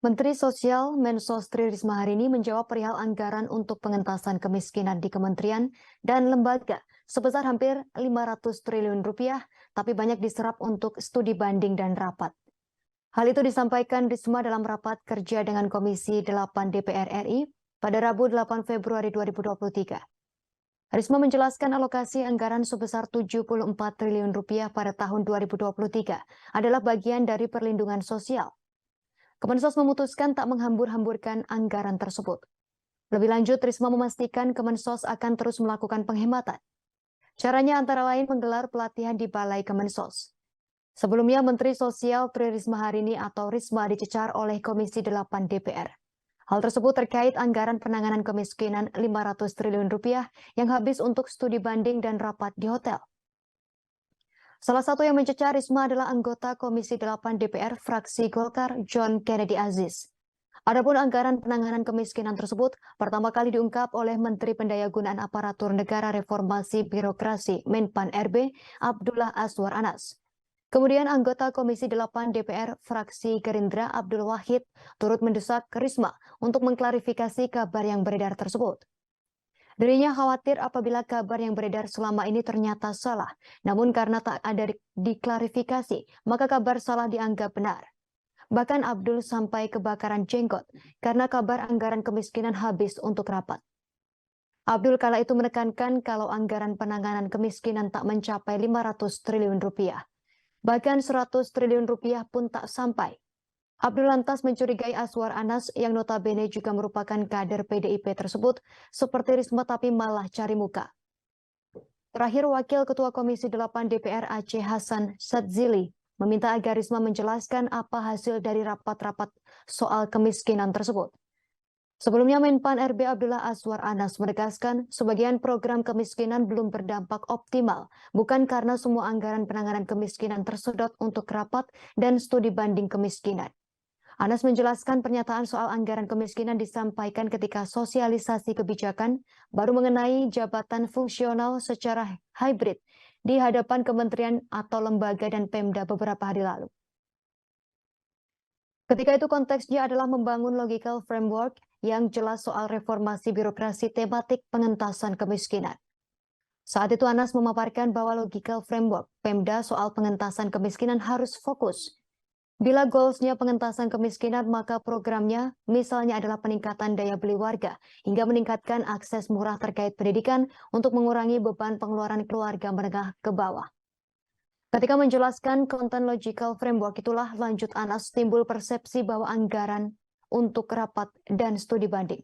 Menteri Sosial Mensos Tri Risma hari ini menjawab perihal anggaran untuk pengentasan kemiskinan di kementerian dan lembaga sebesar hampir 500 triliun rupiah, tapi banyak diserap untuk studi banding dan rapat. Hal itu disampaikan Risma dalam rapat kerja dengan Komisi 8 DPR RI pada Rabu 8 Februari 2023. Risma menjelaskan alokasi anggaran sebesar 74 triliun rupiah pada tahun 2023 adalah bagian dari perlindungan sosial. Kemensos memutuskan tak menghambur-hamburkan anggaran tersebut. Lebih lanjut, Risma memastikan Kemensos akan terus melakukan penghematan. Caranya antara lain menggelar pelatihan di Balai Kemensos. Sebelumnya, Menteri Sosial Tri Risma hari ini atau Risma dicecar oleh Komisi 8 DPR. Hal tersebut terkait anggaran penanganan kemiskinan 500 triliun rupiah yang habis untuk studi banding dan rapat di hotel. Salah satu yang mencecar Risma adalah anggota Komisi 8 DPR fraksi Golkar John Kennedy Aziz. Adapun anggaran penanganan kemiskinan tersebut pertama kali diungkap oleh Menteri Pendayagunaan Aparatur Negara Reformasi Birokrasi Menpan RB Abdullah Azwar Anas. Kemudian anggota Komisi 8 DPR fraksi Gerindra Abdul Wahid turut mendesak Risma untuk mengklarifikasi kabar yang beredar tersebut. Dirinya khawatir apabila kabar yang beredar selama ini ternyata salah, namun karena tak ada diklarifikasi, maka kabar salah dianggap benar. Bahkan Abdul sampai kebakaran jenggot karena kabar anggaran kemiskinan habis untuk rapat. Abdul kala itu menekankan kalau anggaran penanganan kemiskinan tak mencapai 500 triliun rupiah. Bahkan 100 triliun rupiah pun tak sampai. Abdul lantas mencurigai Azwar Anas yang notabene juga merupakan kader PDIP tersebut seperti Risma tapi malah cari muka. Terakhir, Wakil Ketua Komisi 8 DPR Aceh Hasan Sadzili meminta agar Risma menjelaskan apa hasil dari rapat-rapat soal kemiskinan tersebut. Sebelumnya Menpan RB Abdullah Azwar Anas menegaskan sebagian program kemiskinan belum berdampak optimal, bukan karena semua anggaran penanganan kemiskinan tersedot untuk rapat dan studi banding kemiskinan. Anas menjelaskan pernyataan soal anggaran kemiskinan disampaikan ketika sosialisasi kebijakan baru mengenai jabatan fungsional secara hybrid di hadapan kementerian atau lembaga dan Pemda beberapa hari lalu. Ketika itu konteksnya adalah membangun logical framework yang jelas soal reformasi birokrasi tematik pengentasan kemiskinan. Saat itu Anas memaparkan bahwa logical framework Pemda soal pengentasan kemiskinan harus fokus. Bila goalsnya pengentasan kemiskinan, maka programnya misalnya adalah peningkatan daya beli warga hingga meningkatkan akses murah terkait pendidikan untuk mengurangi beban pengeluaran keluarga menengah ke bawah. Ketika menjelaskan konten logical framework itulah lanjut Anas timbul persepsi bahwa anggaran untuk rapat dan studi banding